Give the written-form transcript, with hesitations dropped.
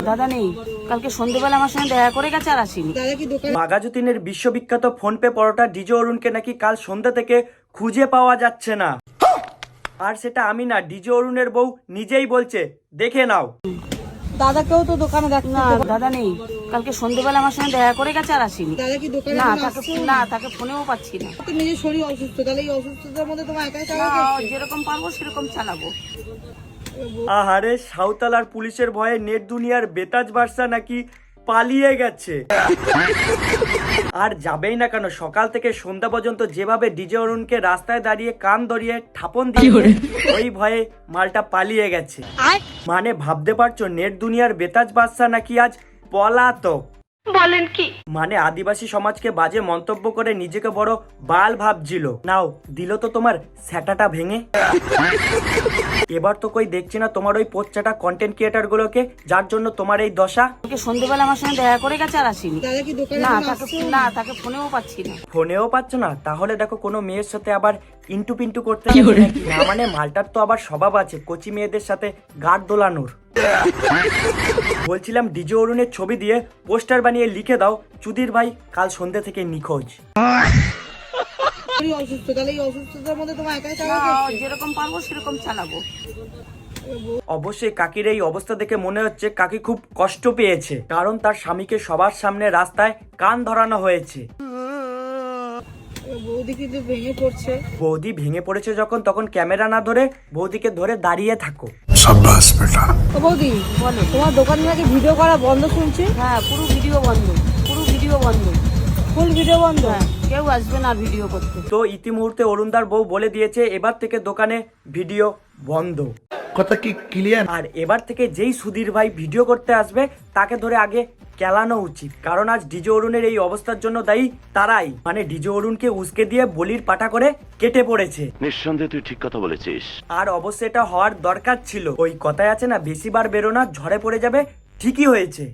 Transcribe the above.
দাদা নেই, কালকে সন্ধ্যেবেলা আমার সঙ্গে দেখা করে গেছে আর আসেনি। মাগাজুদ্দিনের বিশ্ববিখ্যাত ফোনপে পরোটা ডিজে অরুণকে নাকি কাল সন্ধ্যা থেকে খুঁজে পাওয়া যাচ্ছে না। আর সেটা আমি না, ডিজে অরুণের বউ নিজেই বলছে, দেখে নাও। দাদাকেও তো দোকানে দেখতে না দাদা নেই, কালকে সন্ধ্যেবেলা আমার সঙ্গে দেখা করে গেছে আর আসেনি। দাদা কি দোকানে তাকে ফোনেও পাচ্ছি না। তো নিজের শরীর অসুস্থ, তাহলে এই অসুস্থতার মধ্যে তোমার একাই না, যেরকম পারবো সেরকম চালাবো। আহারে, সাঁওতাল আর পুলিশের ভয়ে নেট দুনিয়ার বেতাজ বার্সা নাকি পালিয়ে গেছে। আর যাবেই না কেন, সকাল থেকে সন্ধ্যা পর্যন্ত যেভাবে ডিজে অরুণকে রাস্তায় দাঁড়িয়ে কান ধরিয়ে ঠাপন দিয়ে ওই ভয়ে মালটা পালিয়ে গেছে। মানে ভাবতে পারছো, নেট দুনিয়ার বেতাজ বাদশা নাকি আজ পলাতক। বলেন কি? মানে আদিবাসী সমাজকে বাজে মন্তব্য করে নিজেকে বড় বাল ভাবছিল। নাও দিল তো তোমার স্যাটাটা ভেঙে। এবার তো কই দেখছি না তোমার ওই পোচ্চাটা কন্টেন্ট ক্রিয়েটার গুলোকে, যার জন্য তোমার এই দশা। কালকে সন্ধ্যেবেলা আমার সঙ্গে দেখা করে গেছে আর আসেনি। দাদা কি দোকানে তাকে ফোনেও পাচ্ছি না। ফোনেও পাচ্ছ না? তাহলে দেখো কোনো মেয়ের সাথে আবার ইন্টু পিন্টু করতে গেছে নাকি? না মানে মালটার তো আবার স্বভাব আছে কচি মেয়েদের সাথে গাড় দোলানোর। বলছিলাম ডিজে অরুণের ছবি দিয়ে পোস্টার বানিয়ে লিখে দাও, চুদির ভাই কাল সন্ধ্যে থেকে নিখোঁজ। শরীর অসুস্থ, তাহলে এই অসুস্থতার মধ্যে তোমার একাই না, যেরকম পারবো সেরকম চালাবো। অবশ্যই কাকির এই অবস্থা দেখে মনে হচ্ছে কাকি খুব কষ্ট পেয়েছে, কারণ তার স্বামীকে সবার সামনে রাস্তায় কান ধরানো হয়েছে। বৌদি কিন্তু ভেঙে পড়ছে। বৌদি ভেঙে পড়েছে যখন, তখন ক্যামেরা না ধরে বৌদিকে ধরে দাঁড়িয়ে থাকো। ও বৌদি বলো, তোমার দোকান থেকে ভিডিও করা বন্ধ শুনছি। হ্যাঁ, পুরো ভিডিও বন্ধ। ফুল ভিডিও বন্ধ। হ্যাঁ, কেউ আসবে না ভিডিও করতে। তো ইতিমুহূর্তে অরুণদার বউ বলে দিয়েছে এবার থেকে দোকানে ভিডিও বন্ধ। কথা কি ক্লিয়ার? আর এবার থেকে যেই সুধীর ভাই ভিডিও করতে আসবে তাকে ধরে আগে কেলানো উচিত, কারণ আজ ডিজে অরুণের এই অবস্থার জন্য দায়ী তারাই। মানে ডিজে অরুণকে উস্কে দিয়ে বলির পাটা করে কেটে পড়েছে। নিঃসন্দেহে তুই ঠিক কথা বলেছিস। আর অবশ্যই এটা হওয়ার দরকার ছিল। ওই কথায় আছে না, বেশি বার বেরো না, ঝড়ে পড়ে যাবে। ঠিকই হয়েছে।